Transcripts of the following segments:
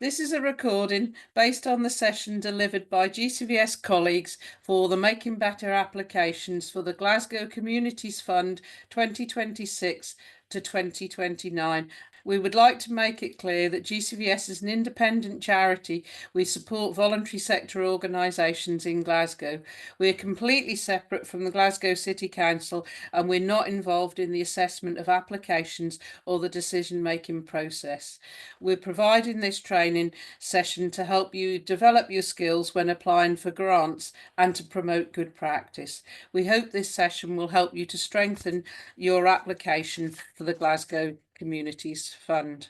This is a recording based on the session delivered by GCVS colleagues for the Making Better applications for the Glasgow Communities Fund 2026 to 2029. We would like to make it clear that GCVS is an independent charity. We support voluntary sector organisations in Glasgow. We are completely separate from the Glasgow City Council, and we're not involved in the assessment of applications or the decision-making process. We're providing this training session to help you develop your skills when applying for grants and to promote good practice. We hope this session will help you to strengthen your application for the Glasgow Communities Fund.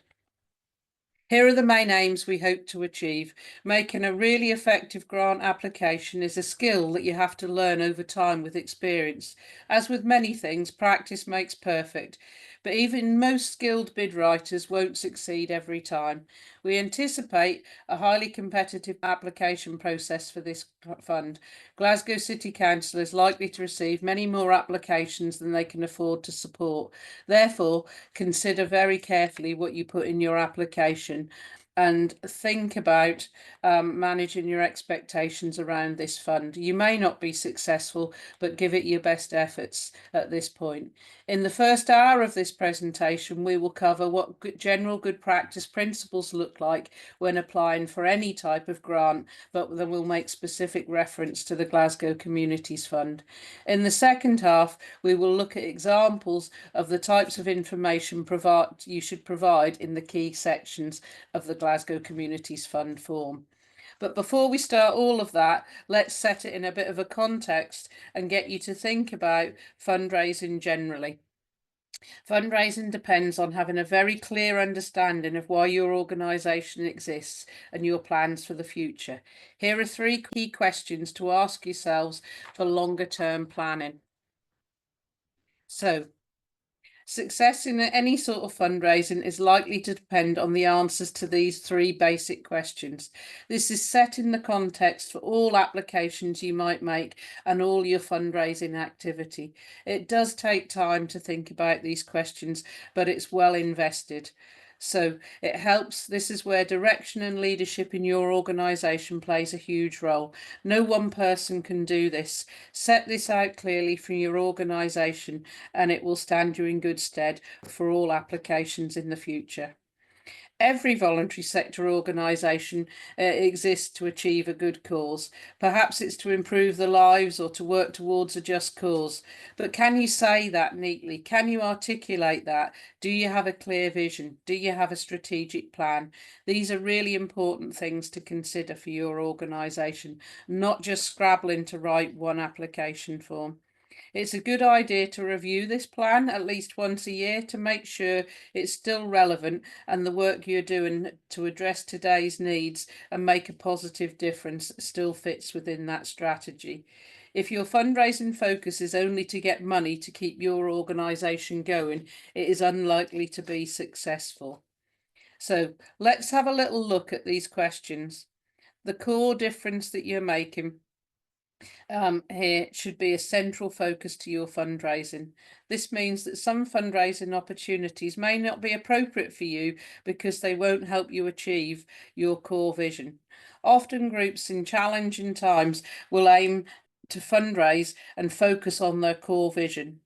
Here are the main aims we hope to achieve. Making a really effective grant application is a skill that you have to learn over time with experience. As with many things, practice makes perfect, but even most skilled bid writers won't succeed every time. We anticipate a highly competitive application process for this fund. Glasgow City Council is likely to receive many more applications than they can afford to support. Therefore, consider very carefully what you put in your application and think about managing your expectations around this fund. You may not be successful, but give it your best efforts at this point. In the first hour of this presentation, we will cover what general good practice principles look like when applying for any type of grant, but then we'll make specific reference to the Glasgow Communities Fund. In the second half, we will look at examples of the types of information you should provide in the key sections of the Glasgow Communities Fund form. But before we start all of that, let's set it in a bit of a context and get you to think about fundraising generally. Fundraising depends on having a very clear understanding of why your organisation exists and your plans for the future. Here are 3 key questions to ask yourselves for longer term planning. So, success in any sort of fundraising is likely to depend on the answers to these 3 basic questions. This is set in the context for all applications you might make and all your fundraising activity. It does take time to think about these questions, but it's well invested. So it helps. This is where direction and leadership in your organisation plays a huge role. No one person can do this. Set this out clearly for your organisation and it will stand you in good stead for all applications in the future. Every voluntary sector organisation exists to achieve a good cause. Perhaps it's to improve the lives or to work towards a just cause. But can you say that neatly? Can you articulate that? Do you have a clear vision? Do you have a strategic plan? These are really important things to consider for your organisation, not just scrabbling to write one application form. It's a good idea to review this plan at least once a year to make sure it's still relevant and the work you're doing to address today's needs and make a positive difference still fits within that strategy. If your fundraising focus is only to get money to keep your organisation going, it is unlikely to be successful. So let's have a little look at these questions. The core difference that you're making here should be a central focus to your fundraising. This means that some fundraising opportunities may not be appropriate for you because they won't help you achieve your core vision. Often groups in challenging times will aim to fundraise and focus on their core vision.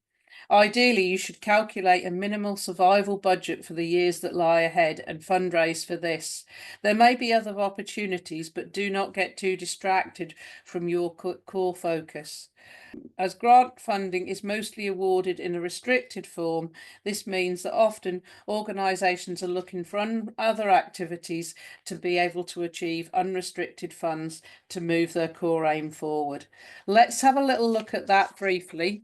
Ideally, you should calculate a minimal survival budget for the years that lie ahead and fundraise for this. There may be other opportunities, but do not get too distracted from your core focus. As grant funding is mostly awarded in a restricted form, this means that often organisations are looking for other activities to be able to achieve unrestricted funds to move their core aim forward. Let's have a little look at that briefly.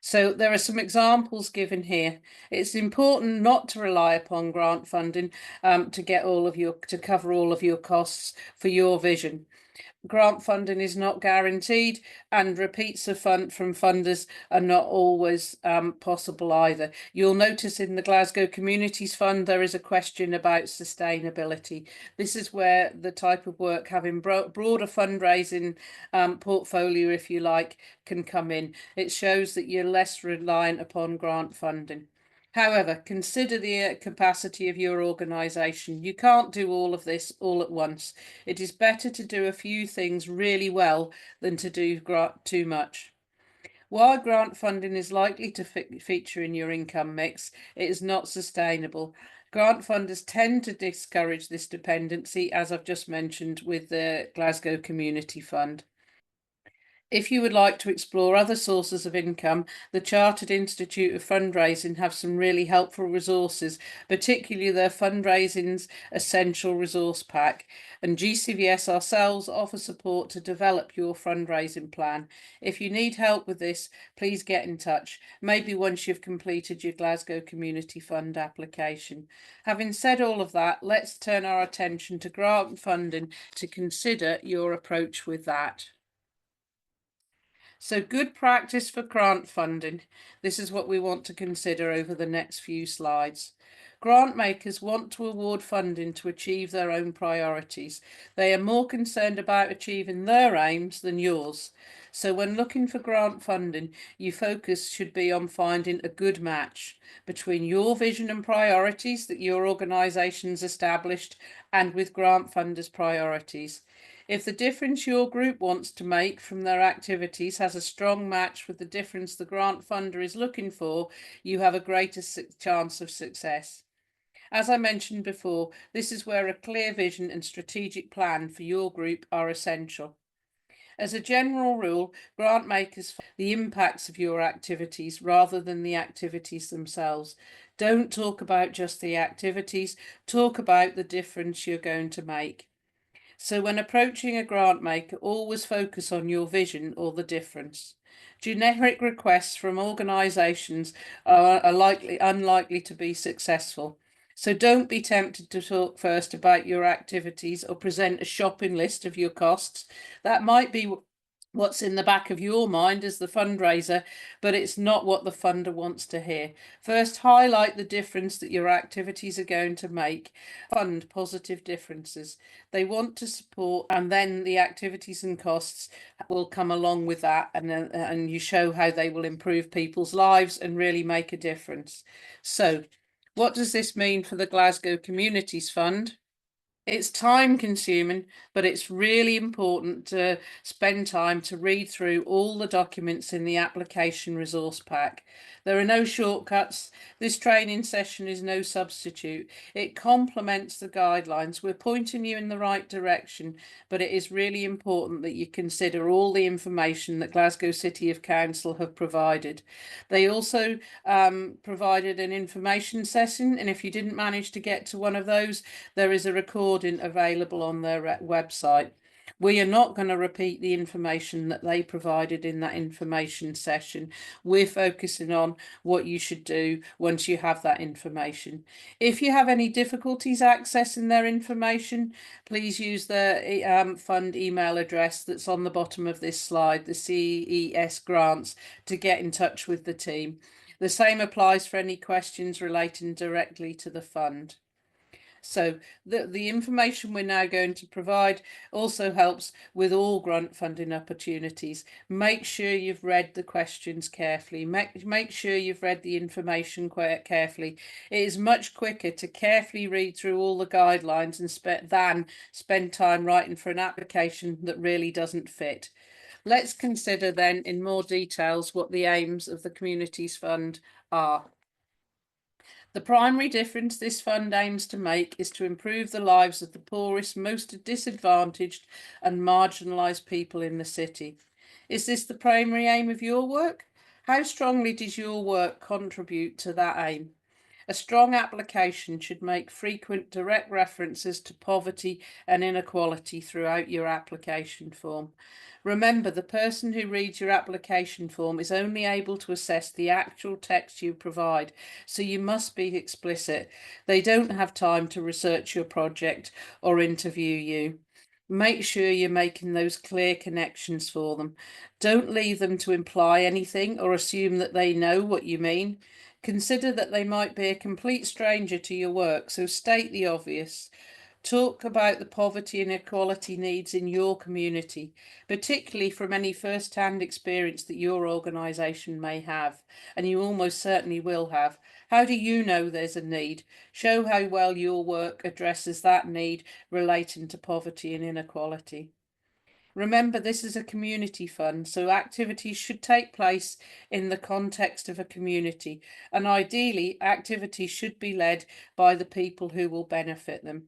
So there are some examples given here. It's important not to rely upon grant funding to cover all of your costs for your vision. Grant funding is not guaranteed, and repeats from funders are not always possible either. You'll notice in the Glasgow Communities Fund there is a question about sustainability. This is where the type of work having broader fundraising portfolio, if you like, can come in. It shows that you're less reliant upon grant funding. However, consider the capacity of your organisation. You can't do all of this all at once. It is better to do a few things really well than to do too much. While grant funding is likely to feature in your income mix, it is not sustainable. Grant funders tend to discourage this dependency, as I've just mentioned with the Glasgow Community Fund. If you would like to explore other sources of income, the Chartered Institute of Fundraising have some really helpful resources, particularly their Fundraising's Essential Resource Pack. And GCVS ourselves offer support to develop your fundraising plan. If you need help with this, please get in touch, maybe once you've completed your Glasgow Community Fund application. Having said all of that, let's turn our attention to grant funding to consider your approach with that. So good practice for grant funding. This is what we want to consider over the next few slides. Grant makers want to award funding to achieve their own priorities. They are more concerned about achieving their aims than yours. So when looking for grant funding, your focus should be on finding a good match between your vision and priorities that your organisation's established and with grant funders' priorities. If the difference your group wants to make from their activities has a strong match with the difference the grant funder is looking for, you have a greater chance of success. As I mentioned before, this is where a clear vision and strategic plan for your group are essential. As a general rule, grant makers the impacts of your activities rather than the activities themselves. Don't talk about just the activities, talk about the difference you're going to make. So when approaching a grant maker, always focus on your vision or the difference. Generic requests from organisations are unlikely to be successful. So don't be tempted to talk first about your activities or present a shopping list of your costs. That might be what's in the back of your mind as the fundraiser, but it's not what the funder wants to hear. First, highlight the difference that your activities are going to make. Fund positive differences. They want to support, and then the activities and costs will come along with that, and you show how they will improve people's lives and really make a difference. So, what does this mean for the Glasgow Communities Fund? It's time consuming, but it's really important to spend time to read through all the documents in the application resource pack. There are no shortcuts. This training session is no substitute. It complements the guidelines. We're pointing you in the right direction, but it is really important that you consider all the information that Glasgow City of Council have provided. They also provided an information session, and if you didn't manage to get to one of those, there is a recording available on their website. We are not going to repeat the information that they provided in that information session. We're focusing on what you should do once you have that information. If you have any difficulties accessing their information, please use the fund email address that's on the bottom of this slide, the CES grants, to get in touch with the team. The same applies for any questions relating directly to the fund. So the information we're now going to provide also helps with all grant funding opportunities. Make sure you've read the questions carefully. Make sure you've read the information quite carefully. It is much quicker to carefully read through all the guidelines than spend time writing for an application that really doesn't fit. Let's consider then in more details what the aims of the Communities Fund are. The primary difference this fund aims to make is to improve the lives of the poorest, most disadvantaged and marginalised people in the city. Is this the primary aim of your work? How strongly does your work contribute to that aim? A strong application should make frequent direct references to poverty and inequality throughout your application form. Remember, the person who reads your application form is only able to assess the actual text you provide, so you must be explicit. They don't have time to research your project or interview you. Make sure you're making those clear connections for them. Don't leave them to imply anything or assume that they know what you mean. Consider that they might be a complete stranger to your work, so state the obvious. Talk about the poverty and equality needs in your community, particularly from any first-hand experience that your organisation may have, and you almost certainly will have. How do you know there's a need? Show how well your work addresses that need relating to poverty and inequality. Remember, this is a community fund, so activities should take place in the context of a community, and ideally, activities should be led by the people who will benefit them.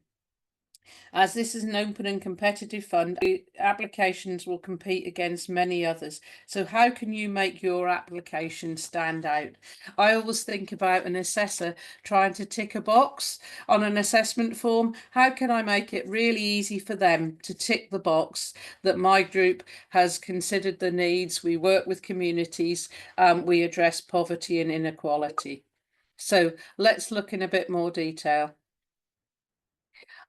As this is an open and competitive fund, applications will compete against many others. So how can you make your application stand out? I always think about an assessor trying to tick a box on an assessment form. How can I make it really easy for them to tick the box that my group has considered the needs, we work with communities, we address poverty and inequality. So let's look in a bit more detail.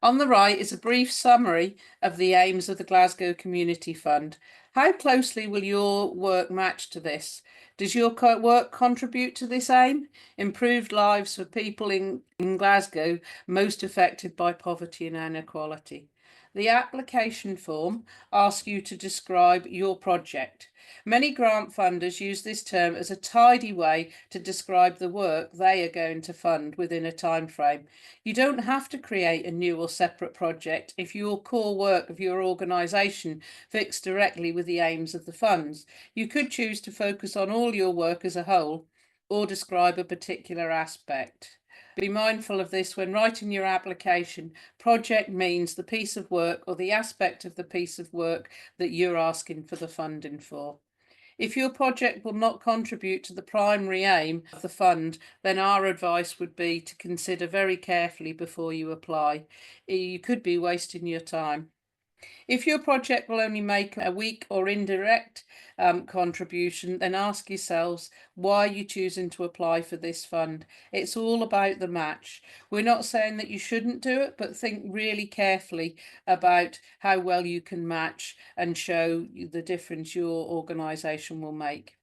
On the right is a brief summary of the aims of the Glasgow Community Fund. How closely will your work match to this? Does your work contribute to this aim? Improved lives for people in Glasgow most affected by poverty and inequality. The application form asks you to describe your project. Many grant funders use this term as a tidy way to describe the work they are going to fund within a time frame. You don't have to create a new or separate project if your core work of your organisation fits directly with the aims of the funds. You could choose to focus on all your work as a whole or describe a particular aspect. Be mindful of this when writing your application. Project means the piece of work or the aspect of the piece of work that you're asking for the funding for. If your project will not contribute to the primary aim of the fund, then our advice would be to consider very carefully before you apply. You could be wasting your time. If your project will only make a weak or indirect contribution, then ask yourselves why you're choosing to apply for this fund. It's all about the match. We're not saying that you shouldn't do it, but think really carefully about how well you can match and show the difference your organisation will make.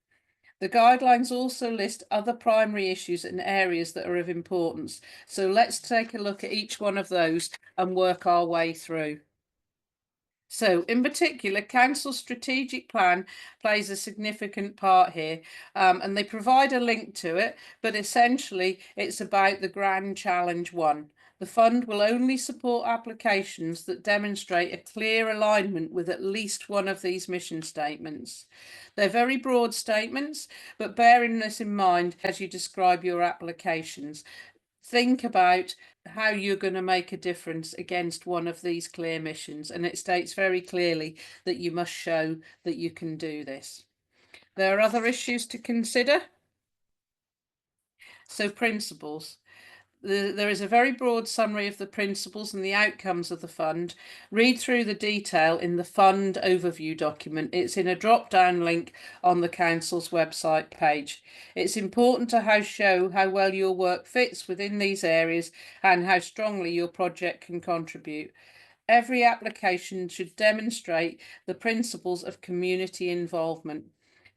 The guidelines also list other primary issues and areas that are of importance. So let's take a look at each one of those and work our way through. So, in particular, Council's strategic plan plays a significant part here, and they provide a link to it, but essentially it's about the Grand Challenge 1. The fund will only support applications that demonstrate a clear alignment with at least one of these mission statements. They're very broad statements, but bearing this in mind as you describe your applications, think about how you're going to make a difference against one of these clear missions, and it states very clearly that you must show that you can do this. There are other issues to consider. So principles. There is a very broad summary of the principles and the outcomes of the fund. Read through the detail in the fund overview document. It's in a drop-down link on the Council's website page. It's important to show how well your work fits within these areas and how strongly your project can contribute. Every application should demonstrate the principles of community involvement.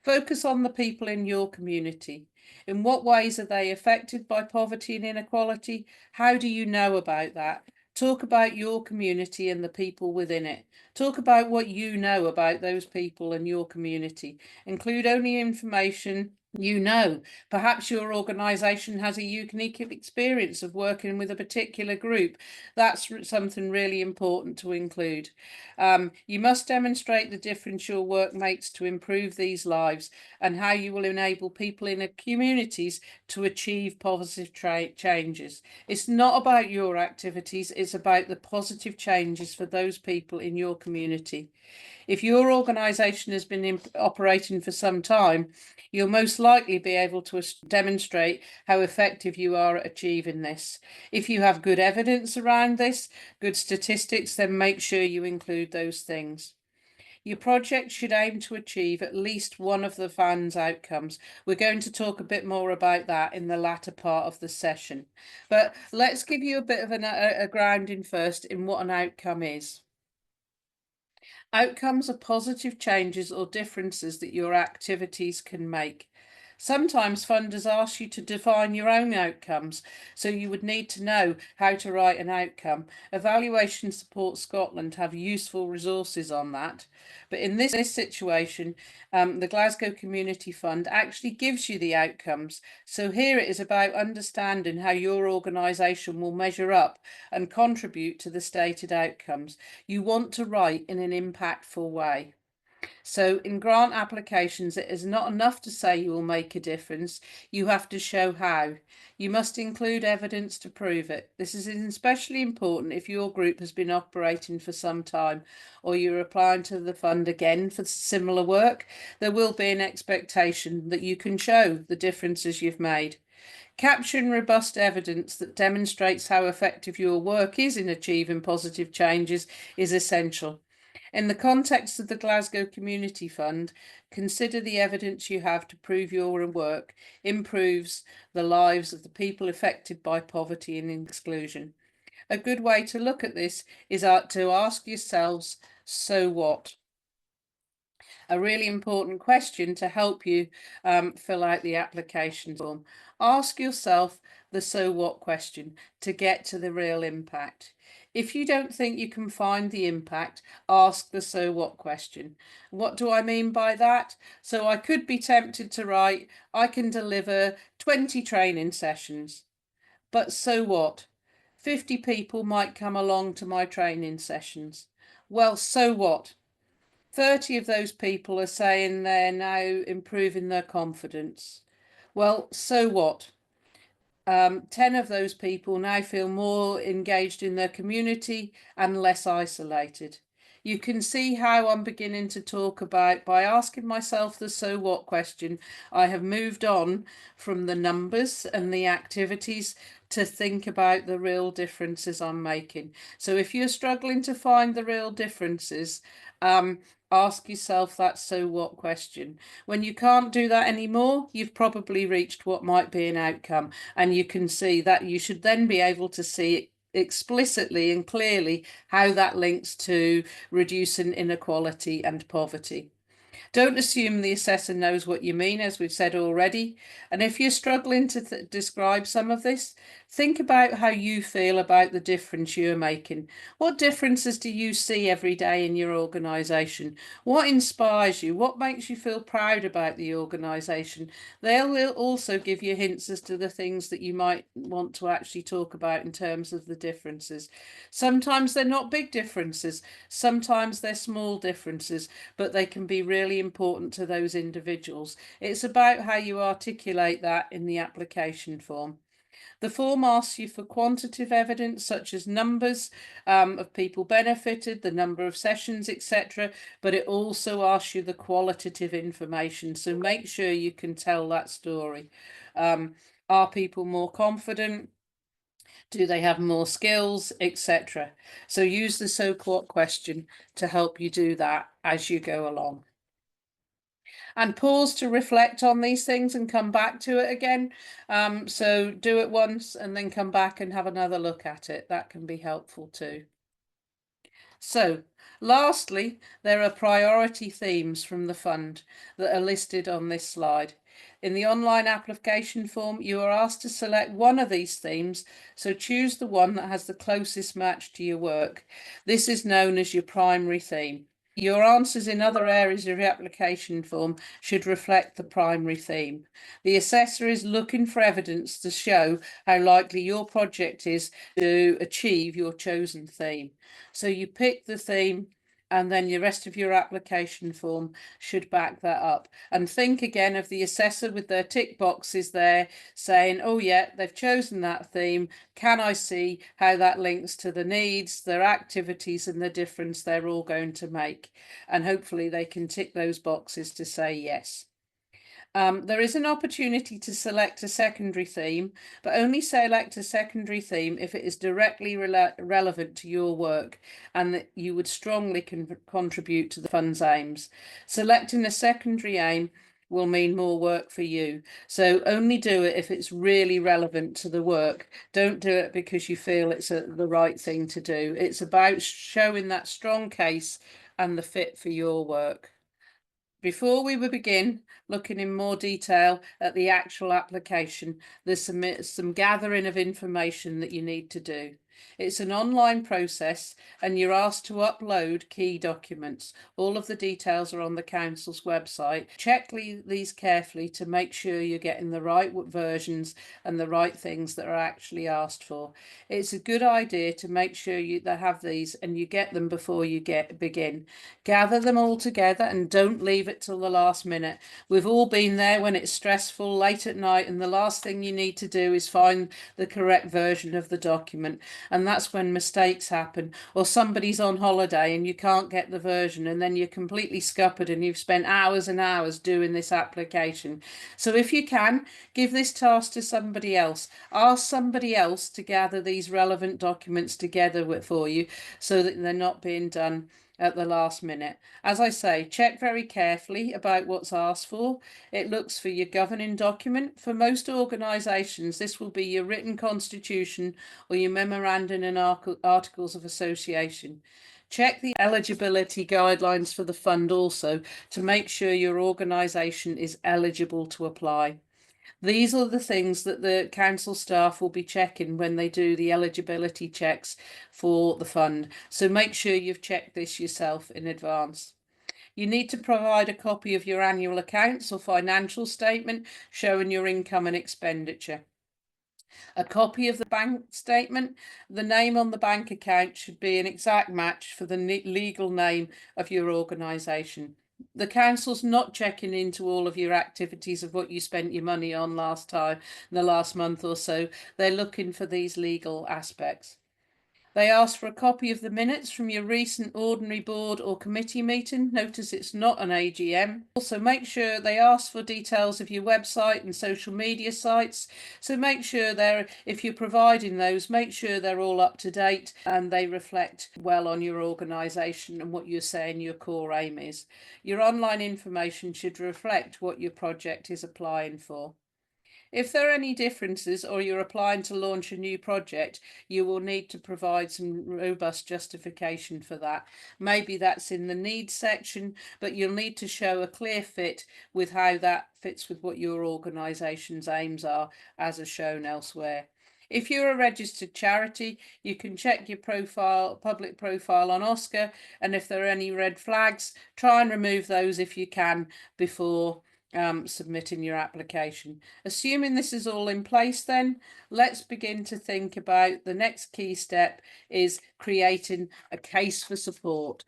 Focus on the people in your community. In what ways are they affected by poverty and inequality? How do you know about that? Talk about your community and the people within it. Talk about what you know about those people and your community. Include only information you know. Perhaps your organisation has a unique experience of working with a particular group. That's something really important to include. You must demonstrate the difference your work makes to improve these lives and how you will enable people in communities to achieve positive changes. It's not about your activities, it's about the positive changes for those people in your community. If your organisation has been operating for some time, you'll most likely be able to demonstrate how effective you are at achieving this. If you have good evidence around this, good statistics, then make sure you include those things. Your project should aim to achieve at least one of the fund's outcomes. We're going to talk a bit more about that in the latter part of the session. But let's give you a bit of a grounding first in what an outcome is. Outcomes are positive changes or differences that your activities can make. Sometimes funders ask you to define your own outcomes, so you would need to know how to write an outcome. Evaluation Support Scotland have useful resources on that. But in this situation, the Glasgow Community Fund actually gives you the outcomes. So here it is about understanding how your organisation will measure up and contribute to the stated outcomes. You want to write in an impactful way. So in grant applications, it is not enough to say you will make a difference. You have to show how. You must include evidence to prove it. This is especially important if your group has been operating for some time or you're applying to the fund again for similar work. There will be an expectation that you can show the differences you've made. Capturing robust evidence that demonstrates how effective your work is in achieving positive changes is essential. In the context of the Glasgow Community Fund, consider the evidence you have to prove your work improves the lives of the people affected by poverty and exclusion. A good way to look at this is to ask yourselves, so what? A really important question to help you fill out the application form. Ask yourself the so what question to get to the real impact. If you don't think you can find the impact, ask the so what question. What do I mean by that? So I could be tempted to write, I can deliver 20 training sessions, but so what? 50 people might come along to my training sessions. Well, so what? 30 of those people are saying they're now improving their confidence. Well, so what? 10 of those people now feel more engaged in their community and less isolated. You can see how I'm beginning to talk about, by asking myself the so what question, I have moved on from the numbers and the activities to think about the real differences I'm making. So if you're struggling to find the real differences, ask yourself that so what question. When you can't do that anymore, you've probably reached what might be an outcome, and you can see that you should then be able to see explicitly and clearly how that links to reducing inequality and poverty. Don't assume the assessor knows what you mean, as we've said already. And if you're struggling to describe some of this, think about how you feel about the difference you're making. What differences do you see every day in your organisation? What inspires you? What makes you feel proud about the organisation? They'll also give you hints as to the things that you might want to actually talk about in terms of the differences. Sometimes they're not big differences, sometimes they're small differences, but they can be really important to those individuals. It's about how you articulate that in the application form. The form asks you for quantitative evidence such as numbers of people benefited, the number of sessions, etc. But it also asks you the qualitative information. So make sure you can tell that story. Are people more confident? Do they have more skills, etc.? So use the so what question to help you do that as you go along. And pause to reflect on these things and come back to it again. So do it once and then come back and have another look at it. That can be helpful too. So lastly, there are priority themes from the fund that are listed on this slide. In the online application form, you are asked to select one of these themes, so choose the one that has the closest match to your work. This is known as your primary theme. Your answers in other areas of your application form should reflect the primary theme. The assessor is looking for evidence to show how likely your project is to achieve your chosen theme. So you pick the theme, and then the rest of your application form should back that up. And think again of the assessor with their tick boxes there saying, oh yeah, they've chosen that theme. Can I see how that links to the needs, their activities, and the difference they're all going to make? And hopefully they can tick those boxes to say yes. There is an opportunity to select a secondary theme, but only select a secondary theme if it is directly relevant to your work and that you would strongly contribute to the fund's aims. Selecting a secondary aim will mean more work for you. So only do it if it's really relevant to the work. Don't do it because you feel it's the right thing to do. It's about showing that strong case and the fit for your work. Before we begin looking in more detail at the actual application, there's some gathering of information that you need to do. It's an online process and you're asked to upload key documents. All of the details are on the council's website. Check these carefully to make sure you're getting the right versions and the right things that are actually asked for. It's a good idea to make sure you have these and you get them before you begin. Gather them all together and don't leave it till the last minute. We've all been there when it's stressful late at night and the last thing you need to do is find the correct version of the document. And that's when mistakes happen, or somebody's on holiday and you can't get the version and then you're completely scuppered and you've spent hours and hours doing this application. So if you can, give this task to somebody else. Ask somebody else to gather these relevant documents together for you so that they're not being done at the last minute. As I say, check very carefully about what's asked for. It looks for your governing document. For most organisations, this will be your written constitution or your memorandum and articles of association. Check the eligibility guidelines for the fund also to make sure your organisation is eligible to apply. These are the things that the council staff will be checking when they do the eligibility checks for the fund. So make sure you've checked this yourself in advance. You need to provide a copy of your annual accounts or financial statement showing your income and expenditure. A copy of the bank statement. The name on the bank account should be an exact match for the legal name of your organisation. The council's not checking into all of your activities of what you spent your money on last time, the last month or so. They're looking for these legal aspects. They ask for a copy of the minutes from your recent ordinary board or committee meeting. Notice it's not an AGM. Also make sure they ask for details of your website and social media sites. So make sure if you're providing those, make sure they're all up to date and they reflect well on your organisation and what you're saying your core aim is. Your online information should reflect what your project is applying for. If there are any differences or you're applying to launch a new project, you will need to provide some robust justification for that. Maybe that's in the needs section, but you'll need to show a clear fit with how that fits with what your organisation's aims are, as are shown elsewhere. If you're a registered charity, you can check your public profile on Oscar, and if there are any red flags, try and remove those if you can before submitting your application. Assuming this is all in place, then let's begin to think about the next key step is creating a case for support.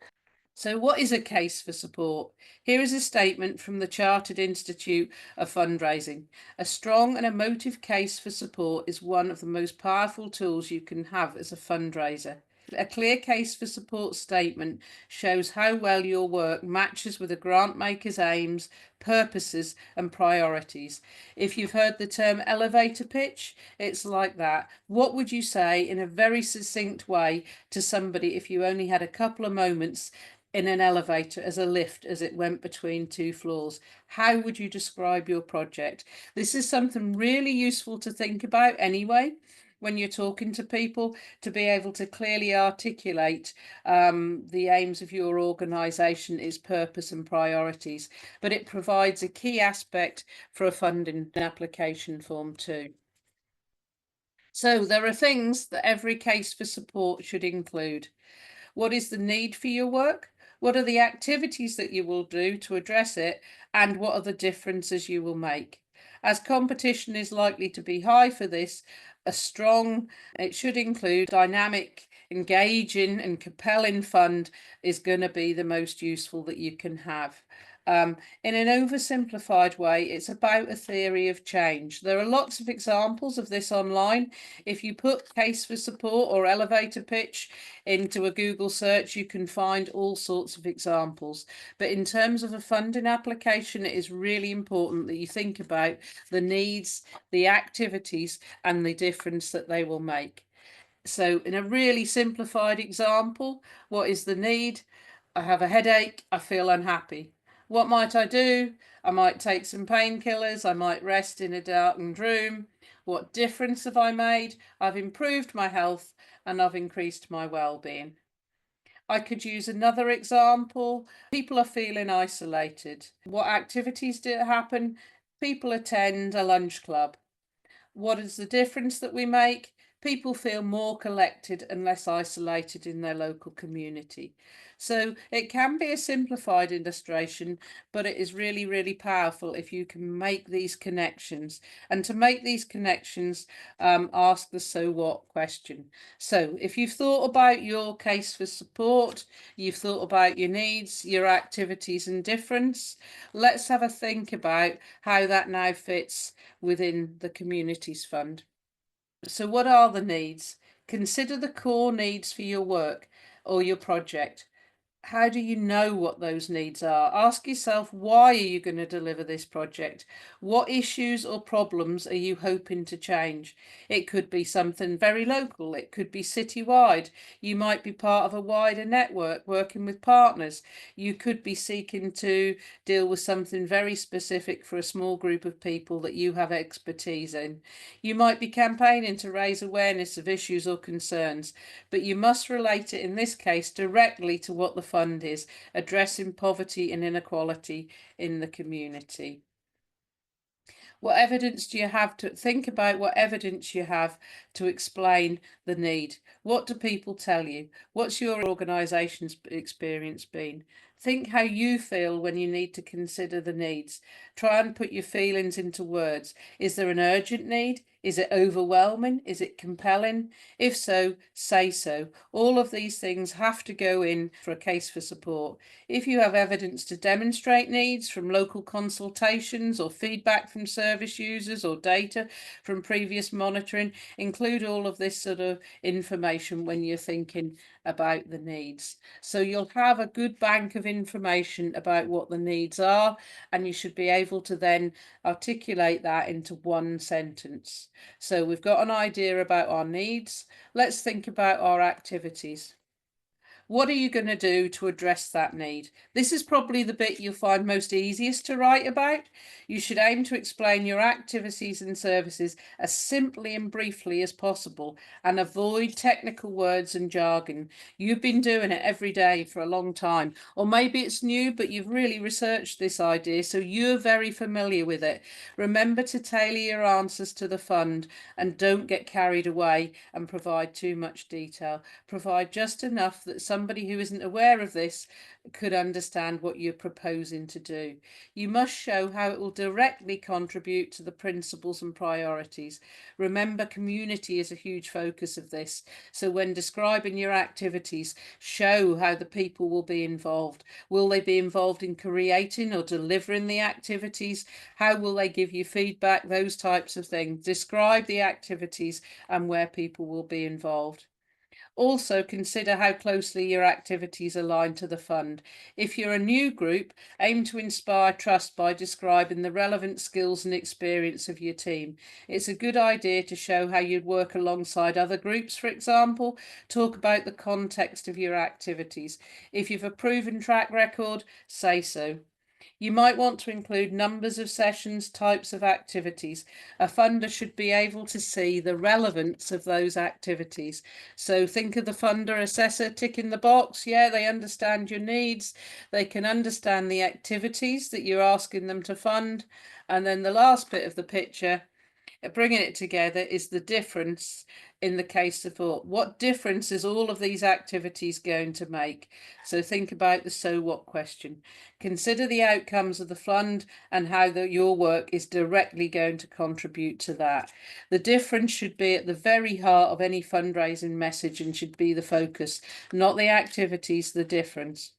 So what is a case for support? Here is a statement from the Chartered Institute of Fundraising. A strong and emotive case for support is one of the most powerful tools you can have as a fundraiser. A clear case for support statement shows how well your work matches with a grant maker's aims, purposes and priorities. If you've heard the term elevator pitch, it's like that. What would you say in a very succinct way to somebody if you only had a couple of moments in an elevator as a lift as it went between two floors? How would you describe your project? This is something really useful to think about anyway when you're talking to people, to be able to clearly articulate the aims of your organisation, its purpose and priorities. But it provides a key aspect for a funding application form too. So there are things that every case for support should include. What is the need for your work? What are the activities that you will do to address it? And what are the differences you will make? As competition is likely to be high for this, it should include dynamic, engaging and compelling fund is going to be the most useful that you can have. In an oversimplified way, it's about a theory of change. There are lots of examples of this online. If you put case for support or elevator pitch into a Google search, you can find all sorts of examples. But in terms of a funding application, it is really important that you think about the needs, the activities, and the difference that they will make. So in a really simplified example, what is the need? I have a headache, I feel unhappy. What might I do? I might take some painkillers, I might rest in a darkened room. What difference have I made? I've improved my health and I've increased my well-being. I could use another example. People are feeling isolated. What activities do happen? People attend a lunch club. What is the difference that we make? People feel more collected and less isolated in their local community. So it can be a simplified illustration, but it is really, really powerful if you can make these connections. And to make these connections, ask the so what question. So if you've thought about your case for support, you've thought about your needs, your activities and difference, let's have a think about how that now fits within the Communities Fund. So what are the needs? Consider the core needs for your work or your project. How do you know what those needs are? Ask yourself, why are you going to deliver this project? What issues or problems are you hoping to change? It could be something very local. It could be citywide. You might be part of a wider network working with partners. You could be seeking to deal with something very specific for a small group of people that you have expertise in. You might be campaigning to raise awareness of issues or concerns, but you must relate it in this case directly to what the fund is, addressing poverty and inequality in the community. What evidence do you have to think about? What evidence you have to explain the need? What do people tell you? What's your organisation's experience been? Think how you feel when you need to consider the needs. Try and put your feelings into words. Is there an urgent need? Is it overwhelming? Is it compelling? If so, say so. All of these things have to go in for a case for support. If you have evidence to demonstrate needs from local consultations or feedback from service users or data from previous monitoring, include all of this sort of information when you're thinking about the needs. So you'll have a good bank of information about what the needs are, and you should be able to then articulate that into one sentence. So we've got an idea about our needs. Let's think about our activities. What are you going to do to address that need? This is probably the bit you'll find most easiest to write about. You should aim to explain your activities and services as simply and briefly as possible and avoid technical words and jargon. You've been doing it every day for a long time, or maybe it's new, but you've really researched this idea, so you're very familiar with it. Remember to tailor your answers to the fund and don't get carried away and provide too much detail. Provide just enough that somebody who isn't aware of this could understand what you're proposing to do. You must show how it will directly contribute to the principles and priorities. Remember, community is a huge focus of this. So when describing your activities, show how the people will be involved. Will they be involved in creating or delivering the activities? How will they give you feedback? Those types of things. Describe the activities and where people will be involved. Also, consider how closely your activities align to the fund. If you're a new group, aim to inspire trust by describing the relevant skills and experience of your team. It's a good idea to show how you'd work alongside other groups, for example. Talk about the context of your activities. If you've a proven track record, say so. You might want to include numbers of sessions, types of activities. A funder should be able to see the relevance of those activities. So think of the funder assessor ticking the box. Yeah, they understand your needs. They can understand the activities that you're asking them to fund. And then the last bit of the picture, bringing it together, is the difference in the case support. What difference is all of these activities going to make? So think about the so what question. Consider the outcomes of the fund and how your work is directly going to contribute to that. The difference should be at the very heart of any fundraising message and should be the focus, not the activities, the difference.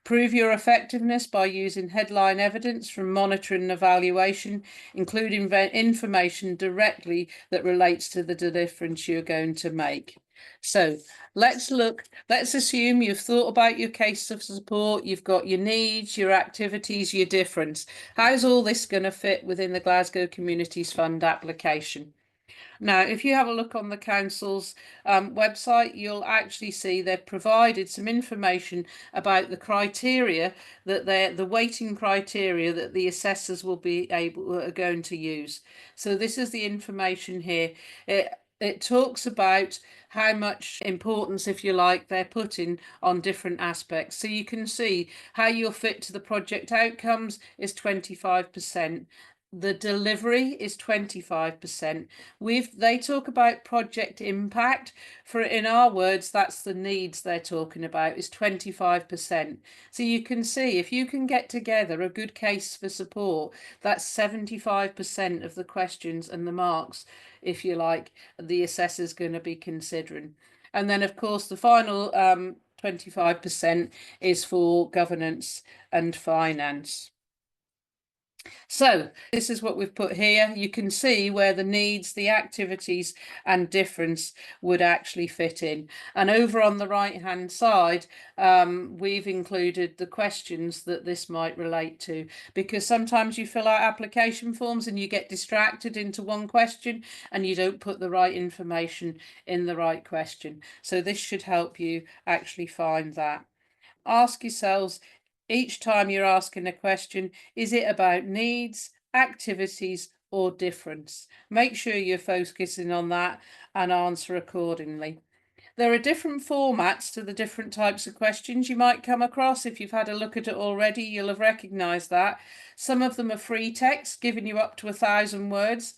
Prove your effectiveness by using headline evidence from monitoring and evaluation, including information directly that relates to the difference you're going to make. So let's assume you've thought about your case of support, you've got your needs, your activities, your difference. How's all this going to fit within the Glasgow Communities Fund application? Now, if you have a look on the council's website, you'll actually see they've provided some information about the criteria that the weighting criteria that the assessors will be are going to use. So this is the information here. It talks about how much importance, if you like, they're putting on different aspects. So you can see how you'll fit to the project outcomes is 25%. The delivery is 25%. They talk about project impact. For in our words, that's the needs they're talking about, is 25%. So you can see if you can get together a good case for support, that's 75% of the questions and the marks, if you like, the assessor's going to be considering. And then, of course, the final 25% is for governance and finance. So this is what we've put here. You can see where the needs, the activities and difference would actually fit in. And over on the right hand side, we've included the questions that this might relate to, because sometimes you fill out application forms and you get distracted into one question and you don't put the right information in the right question. So this should help you actually find that. Ask yourselves, each time you're asking a question, is it about needs, activities, or difference? Make sure you're focusing on that and answer accordingly. There are different formats to the different types of questions you might come across. If you've had a look at it already, you'll have recognised that. Some of them are free text, giving you up to 1,000 words.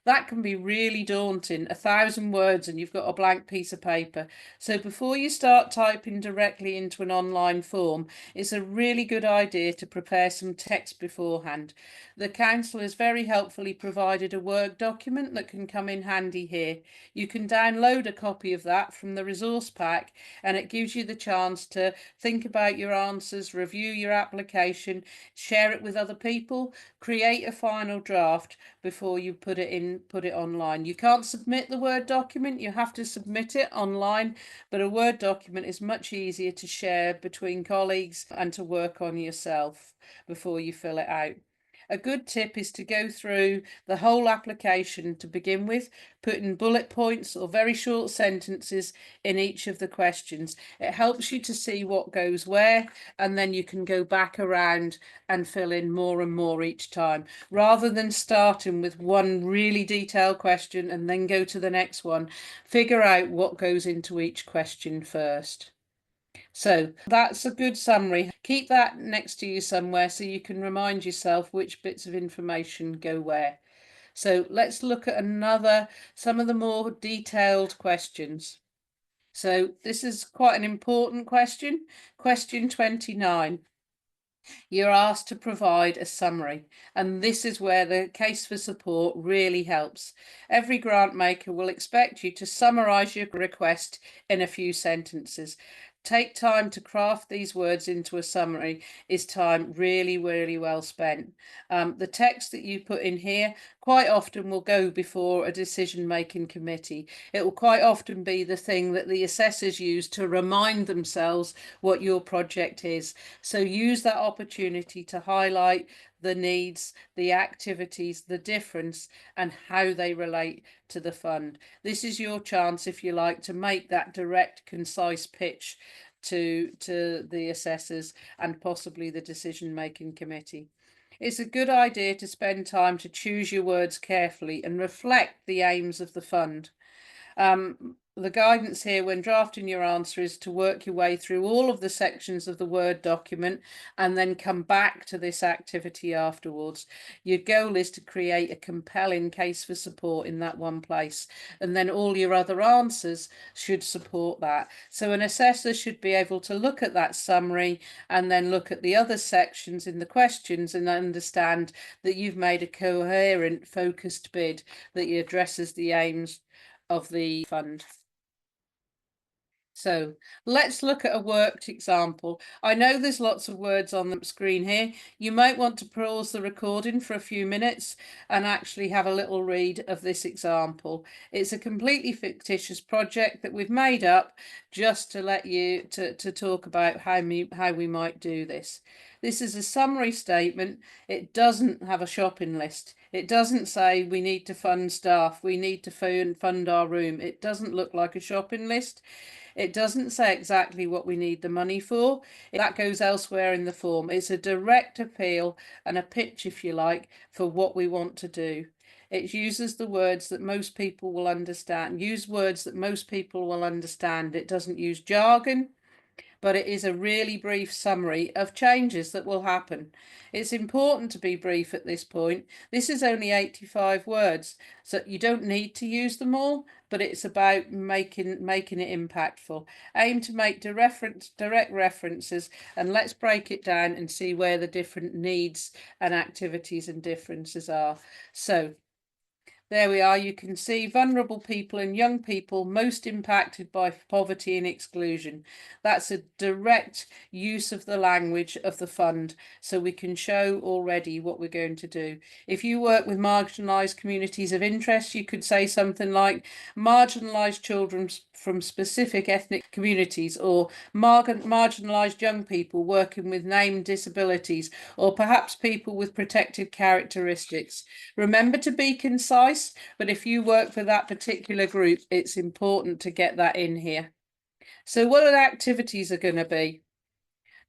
That can be really daunting, 1,000 words and you've got a blank piece of paper. So before you start typing directly into an online form, it's a really good idea to prepare some text beforehand. The council has very helpfully provided a Word document that can come in handy here. You can download a copy of that from the resource pack, and it gives you the chance to think about your answers, review your application, share it with other people, create a final draft before you put it online. You can't submit the Word document, you have to submit it online, but a Word document is much easier to share between colleagues and to work on yourself before you fill it out. A good tip is to go through the whole application to begin with, putting bullet points or very short sentences in each of the questions. It helps you to see what goes where, and then you can go back around and fill in more and more each time, rather than starting with one really detailed question and then go to the next one. Figure out what goes into each question first. So that's a good summary. Keep that next to you somewhere so you can remind yourself which bits of information go where. So let's look at some of the more detailed questions. So this is quite an important question. Question 29. You're asked to provide a summary, and this is where the case for support really helps. Every grant maker will expect you to summarise your request in a few sentences. Take time to craft these words into a summary is time really, really well spent. The text that you put in here quite often will go before a decision-making committee. It will quite often be the thing that the assessors use to remind themselves what your project is. So use that opportunity to highlight the needs, the activities, the difference, and how they relate to the fund. This is your chance, if you like, to make that direct, concise pitch to the assessors and possibly the decision-making committee. It's a good idea to spend time to choose your words carefully and reflect the aims of the fund. The guidance here when drafting your answer is to work your way through all of the sections of the Word document and then come back to this activity afterwards. Your goal is to create a compelling case for support in that one place, and then all your other answers should support that. So an assessor should be able to look at that summary and then look at the other sections in the questions and understand that you've made a coherent, focused bid that addresses the aims of the fund. So let's look at a worked example. I know there's lots of words on the screen here. You might want to pause the recording for a few minutes and actually have a little read of this example. It's a completely fictitious project that we've made up just to let you to talk about how we might do this. This is a summary statement. It doesn't have a shopping list. It doesn't say we need to fund staff, we need to fund our room. It doesn't look like a shopping list. It doesn't say exactly what we need the money for. That goes elsewhere in the form. It's a direct appeal and a pitch, if you like, for what we want to do. It uses the words that most people will understand. Use words that most people will understand. It doesn't use jargon, but it is a really brief summary of changes that will happen. It's important to be brief at this point. This is only 85 words, so you don't need to use them all, but it's about making it impactful. Aim to make direct references, and let's break it down and see where the different needs and activities and differences are. So there we are. You can see vulnerable people and young people most impacted by poverty and exclusion. That's a direct use of the language of the fund. So we can show already what we're going to do. If you work with marginalised communities of interest, you could say something like marginalised children from specific ethnic communities, or marginalised young people working with named disabilities, or perhaps people with protected characteristics. Remember to be concise, but if you work for that particular group, it's important to get that in here. So what are the activities are going to be?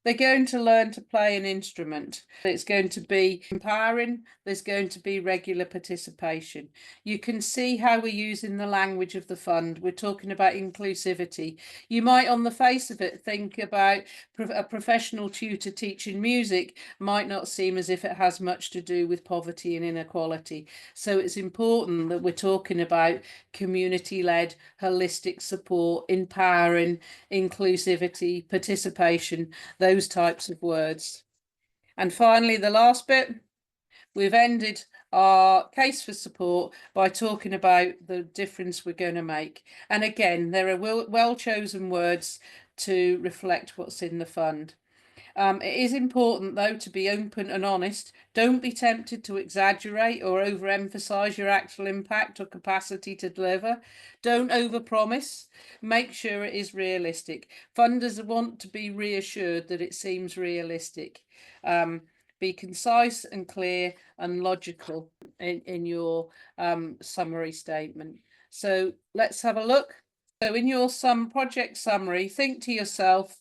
They're going to learn to play an instrument. It's going to be empowering. There's going to be regular participation. You can see how we're using the language of the fund. We're talking about inclusivity. You might, on the face of it, think about a professional tutor teaching music might not seem as if it has much to do with poverty and inequality. So it's important that we're talking about community-led, holistic support, empowering, inclusivity, participation, those types of words. And finally, the last bit, we've ended our case for support by talking about the difference we're going to make. And again, there are well-chosen words to reflect what's in the fund. It is important, though, to be open and honest. Don't be tempted to exaggerate or overemphasize your actual impact or capacity to deliver. Don't overpromise. Make sure it is realistic. Funders want to be reassured that it seems realistic. Be concise and clear and logical in your summary statement. So let's have a look. So in your project summary, think to yourself,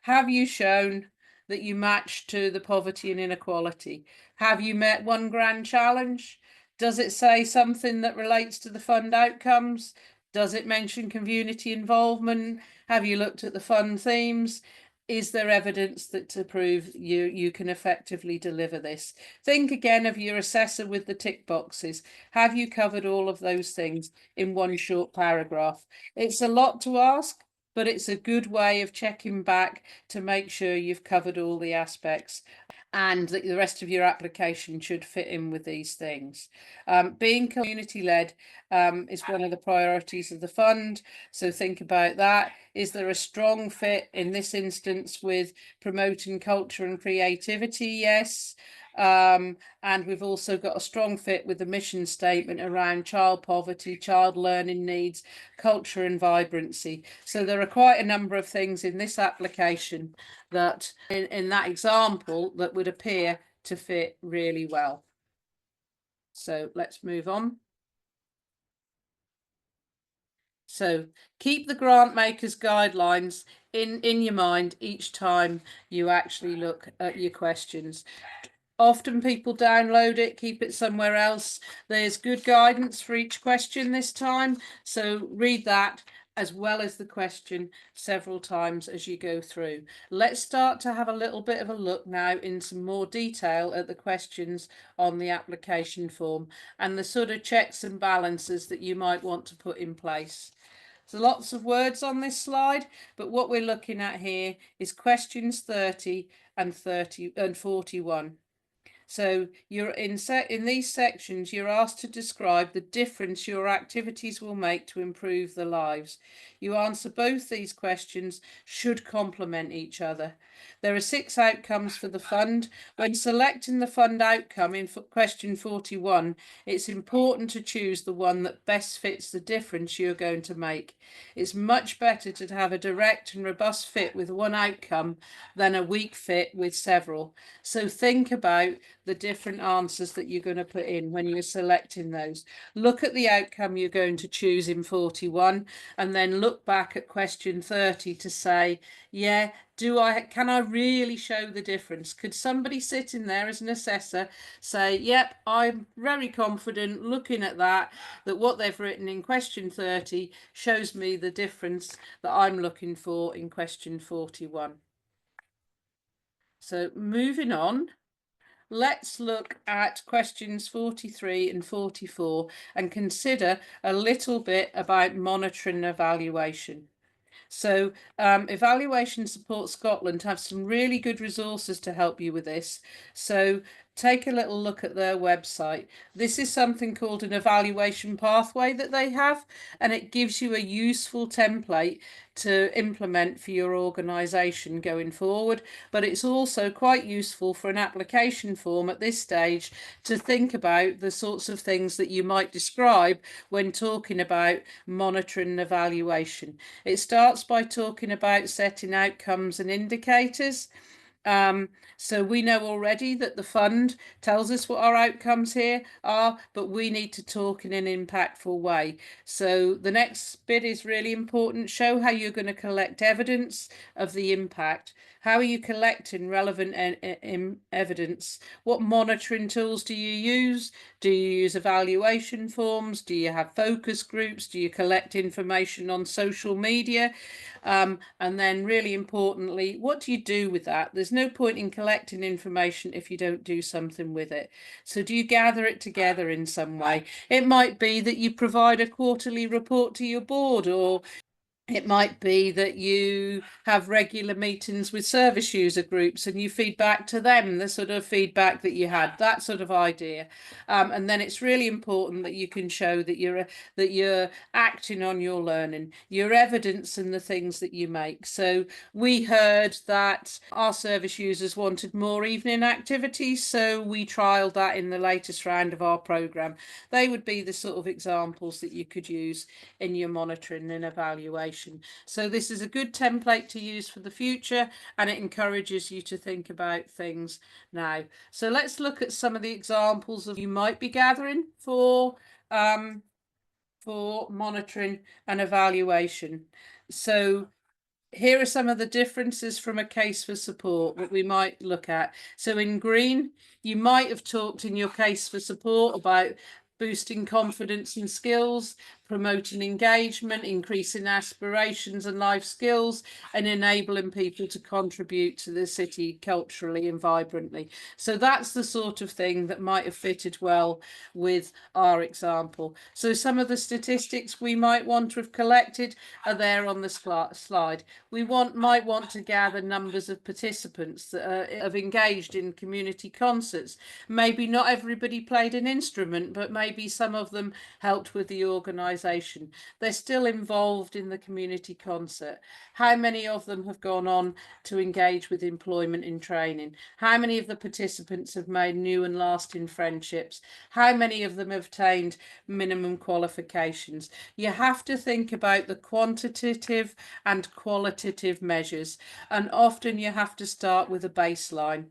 have you shown that you match to the poverty and inequality? Have you met one grand challenge? Does it say something that relates to the fund outcomes? Does it mention community involvement? Have you looked at the fund themes? Is there evidence that to prove you can effectively deliver this? Think again of your assessor with the tick boxes. Have you covered all of those things in one short paragraph? It's a lot to ask, but it's a good way of checking back to make sure you've covered all the aspects, and that the rest of your application should fit in with these things. Being community-led is one of the priorities of the fund, so think about that. Is there a strong fit in this instance with promoting culture and creativity? Yes. And we've also got a strong fit with the mission statement around child poverty, child learning needs, culture and vibrancy. So there are quite a number of things in this application that in that example that would appear to fit really well. So let's move on. So keep the grant makers guidelines in your mind each time you actually look at your questions. Often people download it, keep it somewhere else. There's good guidance for each question this time, so read that as well as the question several times as you go through. Let's start to have a little bit of a look now in some more detail at the questions on the application form and the sort of checks and balances that you might want to put in place. So lots of words on this slide, but what we're looking at here is questions 30 and 41. So you're in these sections, you're asked to describe the difference your activities will make to improve the lives. You answer both these questions should complement each other. There are 6 outcomes for the fund. When selecting the fund outcome in question 41, it's important to choose the one that best fits the difference you're going to make. It's much better to have a direct and robust fit with one outcome than a weak fit with several. So think about the different answers that you're going to put in when you're selecting those. Look at the outcome you're going to choose in 41 and then look back at question 30 to say, Yeah, can I really show the difference? Could somebody sitting there as an assessor say, yep, I'm very confident looking at that what they've written in question 30 shows me the difference that I'm looking for in question 41. So moving on, let's look at questions 43 and 44 and consider a little bit about monitoring and evaluation. So Evaluation Support Scotland have some really good resources to help you with this. So take a little look at their website. This is something called an evaluation pathway that they have, and it gives you a useful template to implement for your organisation going forward. But it's also quite useful for an application form at this stage to think about the sorts of things that you might describe when talking about monitoring and evaluation. It starts by talking about setting outcomes and indicators. So we know already that the fund tells us what our outcomes here are, but we need to talk in an impactful way. So the next bit is really important. Show how you're going to collect evidence of the impact. How are you collecting relevant evidence? What monitoring tools do you use? Do you use evaluation forms? Do you have focus groups? Do you collect information on social media? And then really importantly, what do you do with that? There's no point in collecting information if you don't do something with it. So do you gather it together in some way? It might be that you provide a quarterly report to your board, or it might be that you have regular meetings with service user groups and you feed back to them the sort of feedback that you had, that sort of idea. And then it's really important that you can show that you're acting on your learning, your evidence and the things that you make. So we heard that our service users wanted more evening activities, so we trialled that in the latest round of our programme. They would be the sort of examples that you could use in your monitoring and evaluation. So this is a good template to use for the future, and it encourages you to think about things now. So let's look at some of the examples of you might be gathering for monitoring and evaluation. So here are some of the differences from a case for support that we might look at. So in green, you might have talked in your case for support about boosting confidence and skills, promoting engagement, increasing aspirations and life skills, and enabling people to contribute to the city culturally and vibrantly. So that's the sort of thing that might have fitted well with our example. So some of the statistics we might want to have collected are there on the slide. We might want to gather numbers of participants that have engaged in community concerts. Maybe not everybody played an instrument, but maybe some of them helped with the organisation. They're still involved in the community concert. How many of them have gone on to engage with employment and training? How many of the participants have made new and lasting friendships? How many of them have obtained minimum qualifications? You have to think about the quantitative and qualitative measures, and often you have to start with a baseline.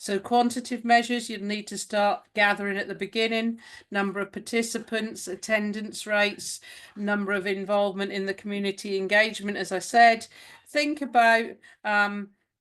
So quantitative measures, you'd need to start gathering at the beginning: number of participants, attendance rates, number of involvement in the community engagement, as I said. Think about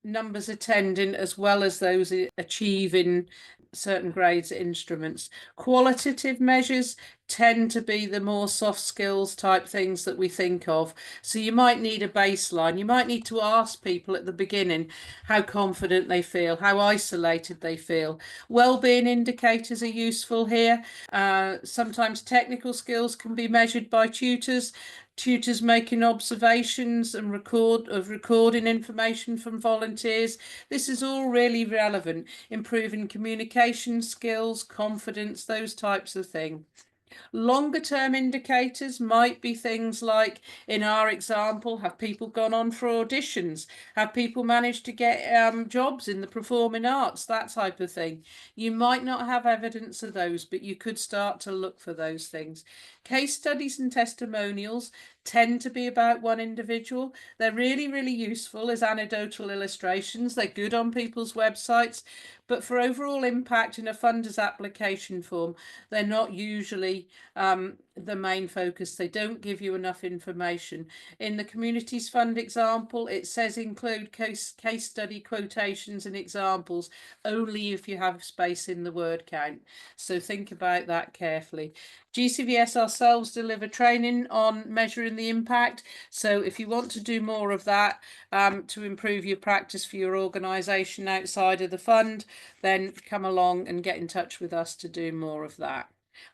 numbers attending as well as those achieving certain grades at instruments. Qualitative measures tend to be the more soft skills type things that we think of. So you might need a baseline. You might need to ask people at the beginning how confident they feel, how isolated they feel. Well-being indicators are useful here. Sometimes technical skills can be measured by tutors making observations and recording information from volunteers. This is all really relevant, improving communication skills, confidence, those types of things. Longer term indicators might be things like, in our example, have people gone on for auditions? Have people managed to get jobs in the performing arts? That type of thing. You might not have evidence of those, but you could start to look for those things. Case studies and testimonials tend to be about one individual. They're really, really useful as anecdotal illustrations. They're good on people's websites, but for overall impact in a funder's application form, they're not usually the main focus. They don't give you enough information. In the Communities Fund example, it says include case study quotations and examples only if you have space in the word count. So think about that carefully. GCVS ourselves deliver training on measuring the impact. So if you want to do more of that to improve your practice for your organisation outside of the fund, then come along and get in touch with us to do more of that.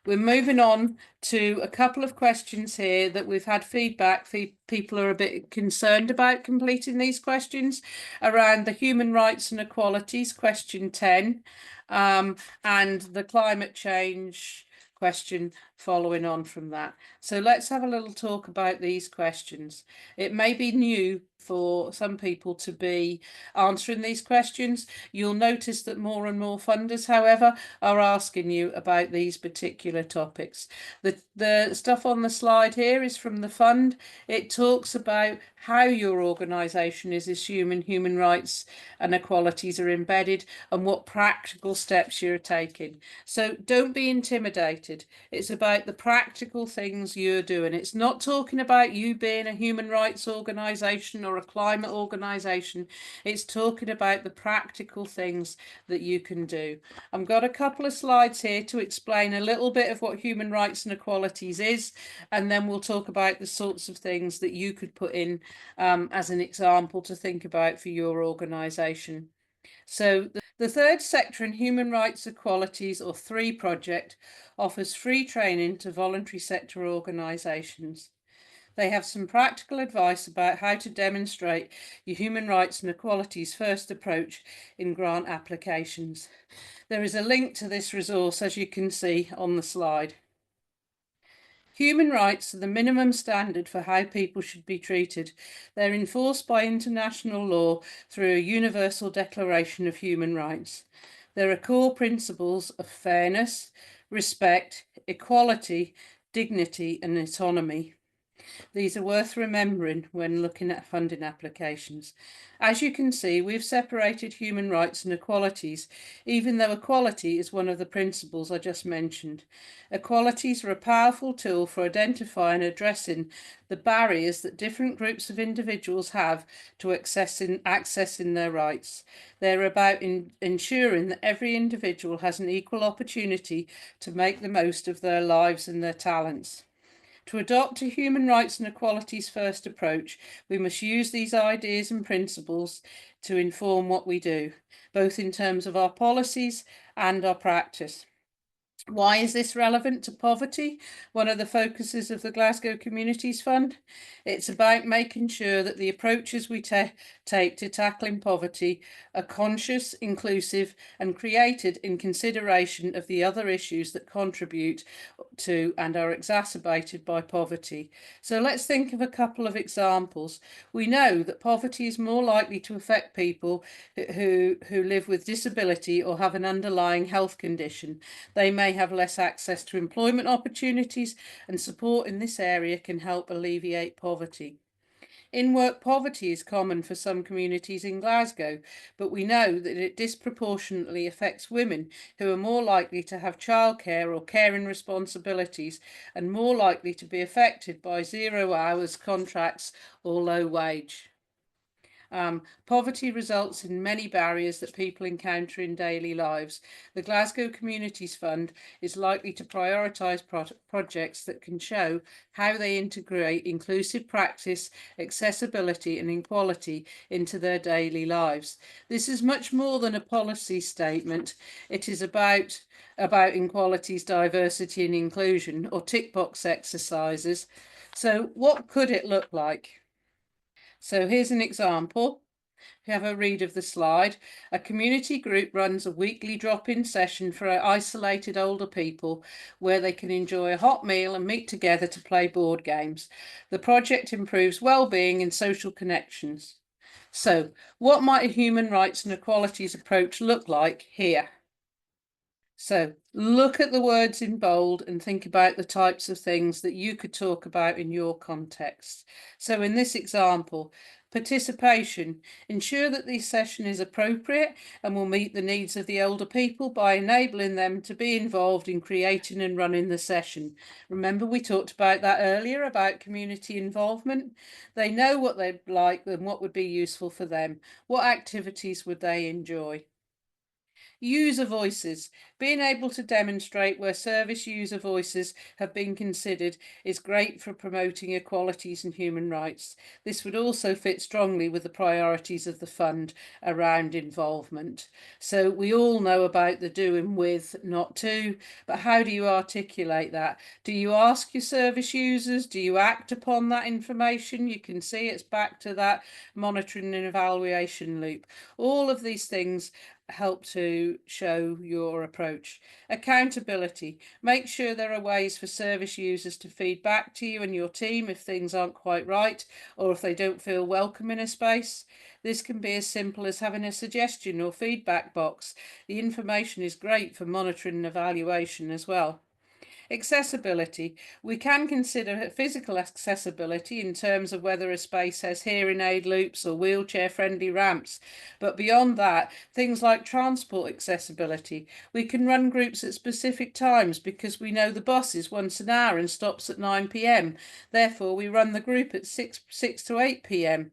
We're moving on to a couple of questions here that we've had feedback. People are a bit concerned about completing these questions around the human rights and equalities, question 10, and the climate change question following on from that. So let's have a little talk about these questions. It may be new for some people to be answering these questions. You'll notice that more and more funders, however, are asking you about these particular topics. The stuff on the slide here is from the fund. It talks about how your organisation is assuming human rights and equalities are embedded and what practical steps you're taking. So don't be intimidated. It's about the practical things you're doing. It's not talking about you being a human rights organisation or a climate organisation. It's talking about the practical things that you can do. I've got a couple of slides here to explain a little bit of what human rights and equalities is, and then we'll talk about the sorts of things that you could put in as an example to think about for your organisation. So the third sector in human rights equalities, or 3 project, offers free training to voluntary sector organisations. They have some practical advice about how to demonstrate your human rights and equalities first approach in grant applications. There is a link to this resource, as you can see on the slide. Human rights are the minimum standard for how people should be treated. They're enforced by international law through a Universal Declaration of Human Rights. There are core principles of fairness, respect, equality, dignity, and autonomy. These are worth remembering when looking at funding applications. As you can see, we've separated human rights and equalities, even though equality is one of the principles I just mentioned. Equalities are a powerful tool for identifying and addressing the barriers that different groups of individuals have to accessing their rights. They're about ensuring that every individual has an equal opportunity to make the most of their lives and their talents. To adopt a human rights and equalities first approach, we must use these ideas and principles to inform what we do, both in terms of our policies and our practice. Why is this relevant to poverty? One of the focuses of the Glasgow Communities Fund. It's about making sure that the approaches we take to tackling poverty are conscious, inclusive, and created in consideration of the other issues that contribute to and are exacerbated by poverty. So let's think of a couple of examples. We know that poverty is more likely to affect people who live with disability or have an underlying health condition. They may have less access to employment opportunities, and support in this area can help alleviate poverty. In-work poverty is common for some communities in Glasgow, but we know that it disproportionately affects women, who are more likely to have childcare or caring responsibilities and more likely to be affected by 0 hours contracts or low wage. Poverty results in many barriers that people encounter in daily lives. The Glasgow Communities Fund is likely to prioritise projects that can show how they integrate inclusive practice, accessibility and equality into their daily lives. This is much more than a policy statement. It is about equalities, diversity and inclusion, or tick box exercises. So what could it look like? So here's an example. Have a read of the slide. A community group runs a weekly drop-in session for isolated older people where they can enjoy a hot meal and meet together to play board games. The project improves well-being and social connections. So what might a human rights and equalities approach look like here? So look at the words in bold and think about the types of things that you could talk about in your context. So in this example, Participation. Ensure that this session is appropriate and will meet the needs of the older people by enabling them to be involved in creating and running the session. Remember, we talked about that earlier, about community involvement. They know what they'd like and what would be useful for them. What activities would they enjoy? User voices. Being able to demonstrate where service user voices have been considered is great for promoting equalities and human rights. This would also fit strongly with the priorities of the fund around involvement. So we all know about the doing with, not to, but how do you articulate that? Do you ask your service users? Do you act upon that information? You can see it's back to that monitoring and evaluation loop. All of these things help to show your approach. Accountability. Make sure there are ways for service users to feed back to you and your team if things aren't quite right or if they don't feel welcome in a space. This can be as simple as having a suggestion or feedback box. The information is great for monitoring and evaluation as well. Accessibility. We can consider physical accessibility in terms of whether a space has hearing aid loops or wheelchair friendly ramps. But beyond that, things like transport accessibility. We can run groups at specific times because we know the bus is once an hour and stops at 9 p.m. Therefore, we run the group at 6 to 8 p.m.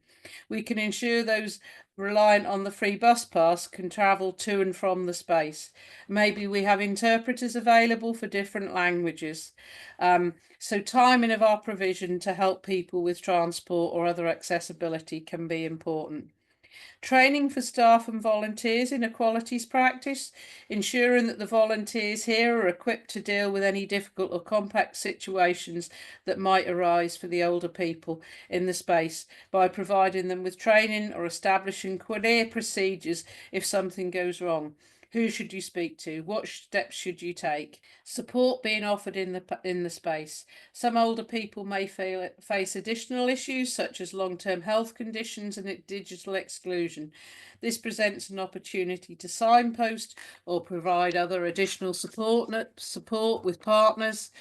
We can ensure those reliant on the free bus pass can travel to and from the space. Maybe we have interpreters available for different languages. So timing of our provision to help people with transport or other accessibility can be important. Training for staff and volunteers in equalities practice, ensuring that the volunteers here are equipped to deal with any difficult or complex situations that might arise for the older people in the space by providing them with training or establishing clear procedures if something goes wrong. Who should you speak to? What steps should you take? Support being offered in the space. Some older people may face additional issues such as long-term health conditions and digital exclusion. This presents an opportunity to signpost or provide other additional support with partners,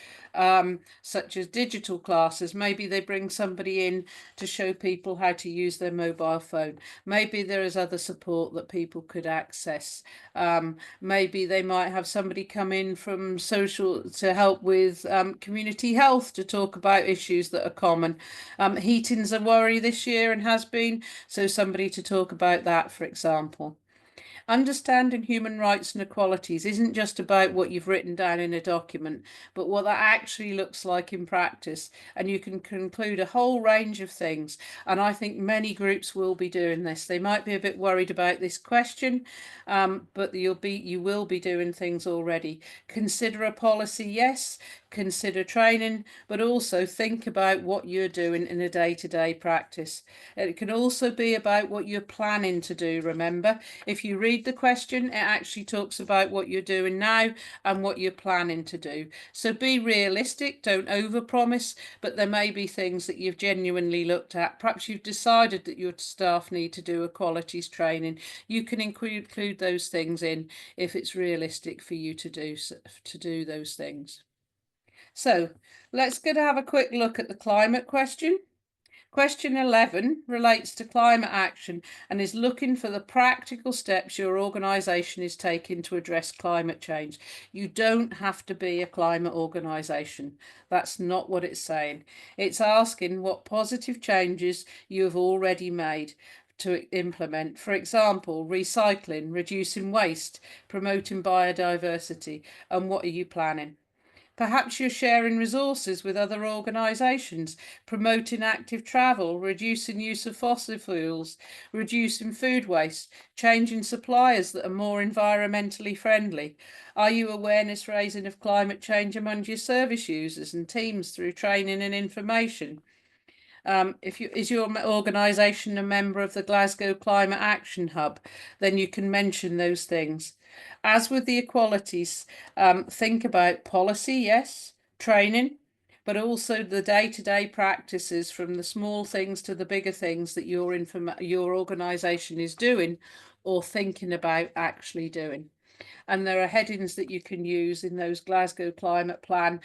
such as digital classes. Maybe they bring somebody in to show people how to use their mobile phone. Maybe there is other support that people could access. Maybe they might have somebody come in from social to help with community health to talk about issues that are common. Heating's a worry this year and has been, so somebody to talk about that, for example. Understanding human rights and equalities isn't just about what you've written down in a document, but what that actually looks like in practice. And you can conclude a whole range of things. And I think many groups will be doing this. They might be a bit worried about this question, but you will be doing things already. Consider a policy, yes. Consider training, but also think about what you're doing in a day-to-day practice. It can also be about what you're planning to do. Remember, if you read the question, it actually talks about what you're doing now and what you're planning to do. So be realistic, don't overpromise, but there may be things that you've genuinely looked at. Perhaps you've decided that your staff need to do equalities training. You can include those things in if it's realistic for you to do those things. So let's go to have a quick look at the climate question. Question 11 relates to climate action and is looking for the practical steps your organisation is taking to address climate change. You don't have to be a climate organisation. That's not what it's saying. It's asking what positive changes you have already made to implement. For example, recycling, reducing waste, promoting biodiversity, and what are you planning? Perhaps you're sharing resources with other organisations, promoting active travel, reducing use of fossil fuels, reducing food waste, changing suppliers that are more environmentally friendly. Are you awareness raising of climate change among your service users and teams through training and information? Is your organisation a member of the Glasgow Climate Action Hub, then you can mention those things. As with the equalities, think about policy, yes, training, but also the day-to-day practices from the small things to the bigger things that your organisation is doing or thinking about actually doing. And there are headings that you can use in those Glasgow Climate Plan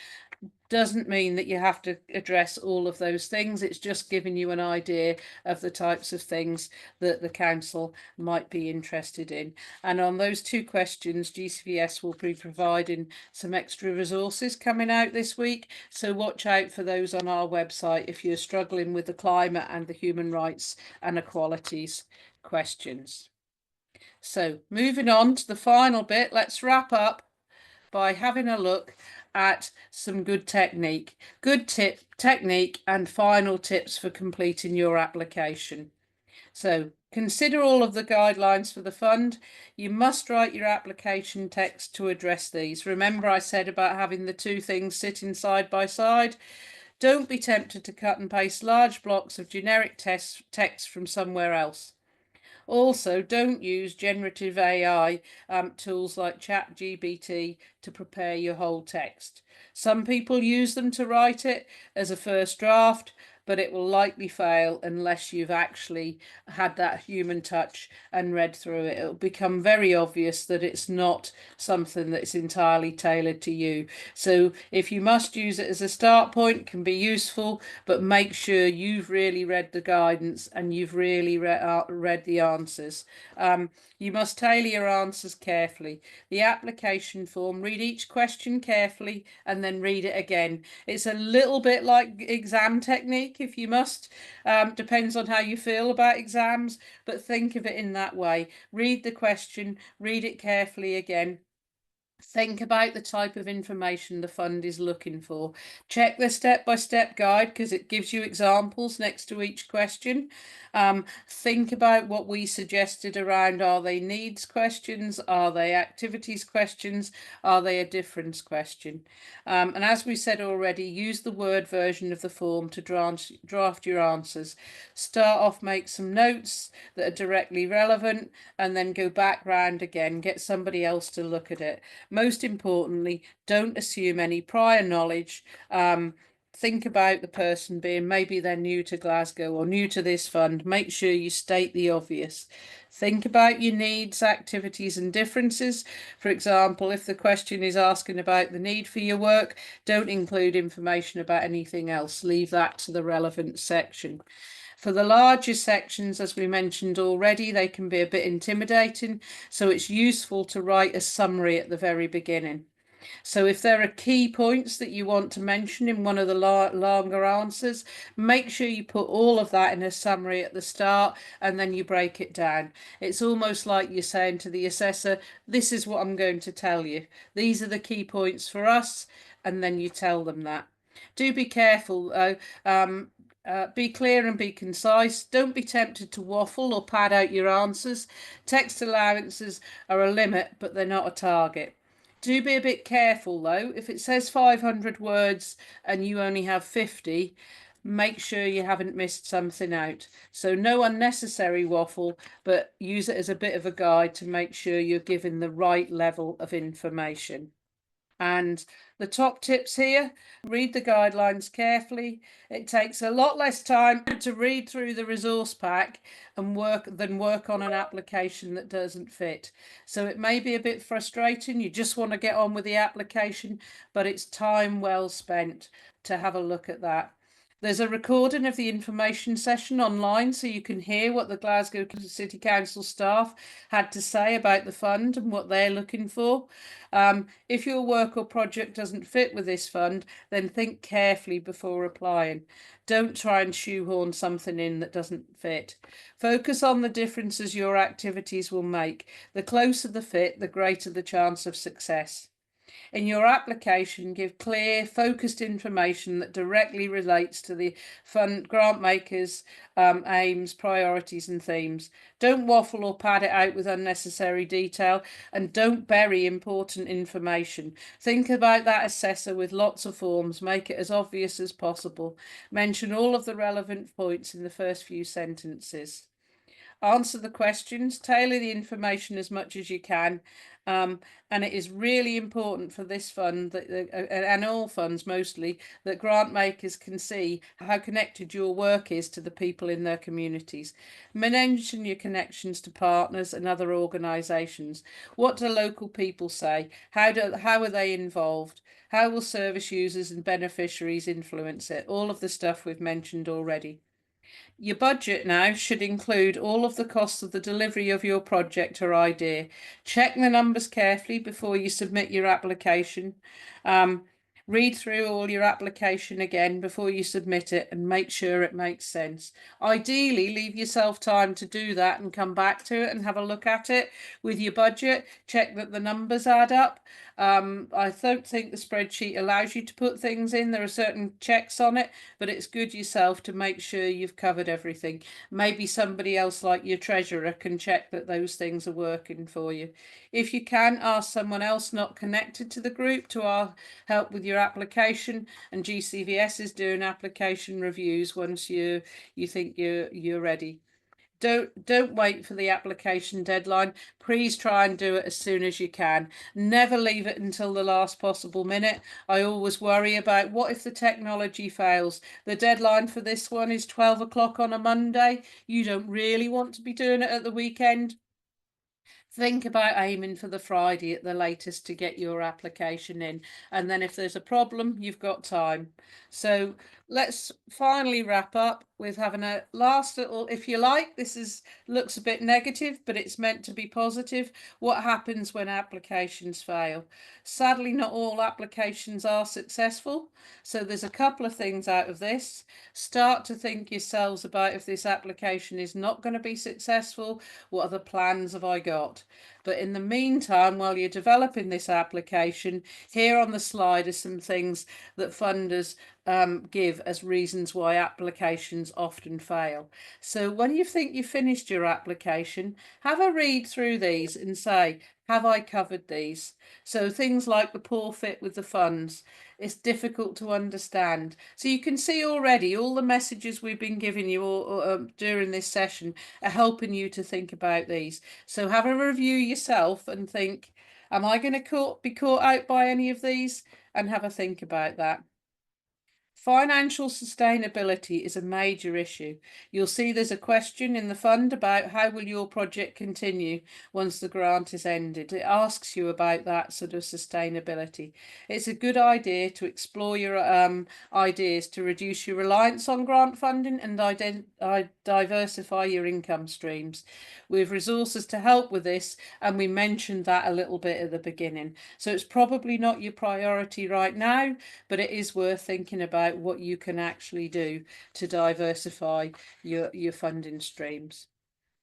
doesn't mean that you have to address all of those things. It's just giving you an idea of the types of things that the council might be interested in. And on those two questions, GCVS will be providing some extra resources coming out this week. So watch out for those on our website if you're struggling with the climate and the human rights and equalities questions. So moving on to the final bit, let's wrap up by having a look at some good technique and final tips for completing your application. So consider all of the guidelines for the fund. You must write your application text to address these. Remember I said about having the two things sitting side by side? Don't be tempted to cut and paste large blocks of generic text from somewhere else. Also, don't use generative AI tools like ChatGPT to prepare your whole text. Some people use them to write it as a first draft, but it will likely fail unless you've actually had that human touch and read through it. It'll become very obvious that it's not something that's entirely tailored to you. So if you must use it as a start point, it can be useful, but make sure you've really read the guidance and you've really read the answers. You must tailor your answers carefully. The application form, read each question carefully and then read it again. It's a little bit like exam technique if you must. Depends on how you feel about exams, but think of it in that way. Read the question, read it carefully again. Think about the type of information the fund is looking for. Check the step-by-step guide because it gives you examples next to each question. Think about what we suggested around, are they needs questions? Are they activities questions? Are they a difference question? And as we said already, use the Word version of the form to draft your answers. Start off, make some notes that are directly relevant, and then go back round again, get somebody else to look at it. Most importantly, don't assume any prior knowledge. Think about the person being, maybe they're new to Glasgow or new to this fund. Make sure you state the obvious. Think about your needs, activities and differences. For example, if the question is asking about the need for your work, don't include information about anything else. Leave that to the relevant section. For the larger sections, as we mentioned already, they can be a bit intimidating, so it's useful to write a summary at the very beginning. So if there are key points that you want to mention in one of the longer answers, make sure you put all of that in a summary at the start and then you break it down. It's almost like you're saying to the assessor, this is what I'm going to tell you. These are the key points for us, and then you tell them that. Do be careful though. Be clear and be concise. Don't be tempted to waffle or pad out your answers. Text allowances are a limit, but they're not a target. Do be a bit careful though. If it says 500 words and you only have 50, make sure you haven't missed something out. So no unnecessary waffle, but use it as a bit of a guide to make sure you're giving the right level of information. And the top tips here, read the guidelines carefully. It takes a lot less time to read through the resource pack and work on an application that doesn't fit. So it may be a bit frustrating. You just want to get on with the application, but it's time well spent to have a look at that. There's a recording of the information session online so you can hear what the Glasgow City Council staff had to say about the fund and what they're looking for. If your work or project doesn't fit with this fund, then think carefully before applying. Don't try and shoehorn something in that doesn't fit. Focus on the differences your activities will make. The closer the fit, the greater the chance of success. In your application, give clear, focused information that directly relates to the fund grant makers' aims, priorities and themes. Don't waffle or pad it out with unnecessary detail, and don't bury important information. Think about that assessor with lots of forms. Make it as obvious as possible. Mention all of the relevant points in the first few sentences. Answer the questions, tailor the information as much as you can. And it is really important for this fund that, and all funds mostly, that grant makers can see how connected your work is to the people in their communities. Mention your connections to partners and other organisations. What do local people say? How are they involved? How will service users and beneficiaries influence it? All of the stuff we've mentioned already. Your budget now should include all of the costs of the delivery of your project or idea. Check the numbers carefully before you submit your application. Read through all your application again before you submit it and make sure it makes sense. Ideally, leave yourself time to do that and come back to it and have a look at it with your budget. Check that the numbers add up. I don't think the spreadsheet allows you to put things in. There are certain checks on it, but it's good yourself to make sure you've covered everything. Maybe somebody else like your treasurer can check that those things are working for you. If you can, ask someone else not connected to the group to help with your application, and GCVS is doing application reviews once you think you're ready. Don't wait for the application deadline. Please try and do it as soon as you can. Never leave it until the last possible minute. I always worry about what if the technology fails. The deadline for this one is 12 o'clock on a Monday. You don't really want to be doing it at the weekend. Think about aiming for the Friday at the latest to get your application in. And then if there's a problem, you've got time. So let's finally wrap up with having a last little, if you like, looks a bit negative, but it's meant to be positive. What happens when applications fail? Sadly, not all applications are successful. So there's a couple of things out of this. Start to think yourselves about if this application is not going to be successful, what other plans have I got? But in the meantime, while you're developing this application, here on the slide are some things that funders give as reasons why applications often fail. So when you think you've finished your application, have a read through these and say, have I covered these? So things like the poor fit with the funds, it's difficult to understand. So you can see already all the messages we've been giving you during this session are helping you to think about these. So have a review yourself and think, am I going to be caught out by any of these? And have a think about that. Financial sustainability is a major issue. You'll see there's a question in the fund about how will your project continue once the grant is ended. It asks you about that sort of sustainability. It's a good idea to explore your ideas to reduce your reliance on grant funding and diversify your income streams. We have resources to help with this, and we mentioned that a little bit at the beginning. So it's probably not your priority right now, but it is worth thinking about what you can actually do to diversify your funding streams.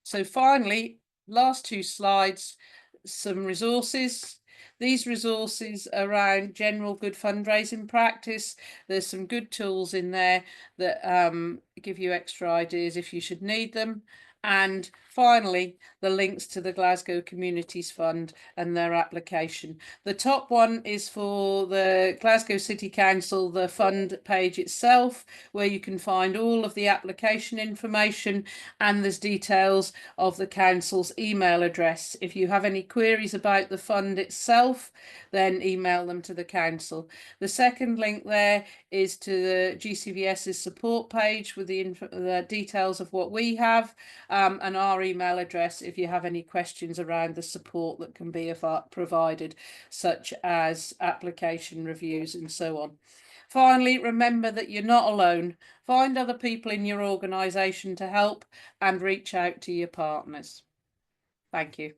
So finally, last two slides, some resources. These resources around general good fundraising practice. There's some good tools in there that give you extra ideas if you should need them. And finally, the links to the Glasgow Communities Fund and their application. The top one is for the Glasgow City Council, the fund page itself, where you can find all of the application information, and there's details of the council's email address. If you have any queries about the fund itself, then email them to the council. The second link there is to the GCVS's support page with the details of what we have, and our email address if you have any questions around the support that can be provided, such as application reviews and so on. Finally, remember that you're not alone. Find other people in your organisation to help and reach out to your partners. Thank you.